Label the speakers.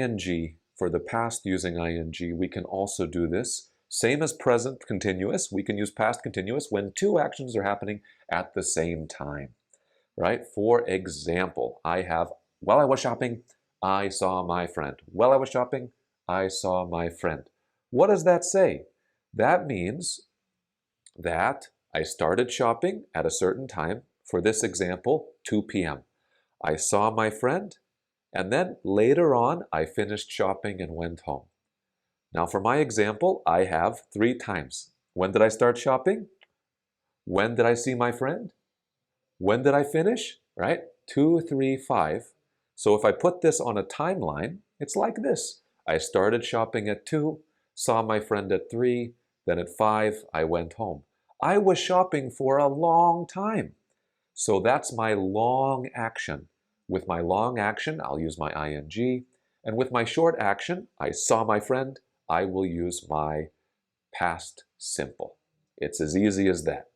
Speaker 1: ing, for the past using ing, we can also do this. Same as present continuous, we can use past continuous when two actions are happening at the same time, right? For example, I have, while I was shopping, I saw my friend. While I was shopping, I saw my friend. What does that say? That means that I started shopping at a certain time. For this example, 2 p.m. I saw my friend, and then later on, I finished shopping and went home. Now for my example, I have 3 times. When did I start shopping? When did I see my friend? When did I finish? Right? 2, 3, 5. So if I put this on a timeline, it's like this. I started shopping at 2, saw my friend at 3, then at 5, I went home. I was shopping for a long time. So that's my long action. With my long action, I'll use my ing. And with my short action, I saw my friend, I will use my past simple. It's as easy as that.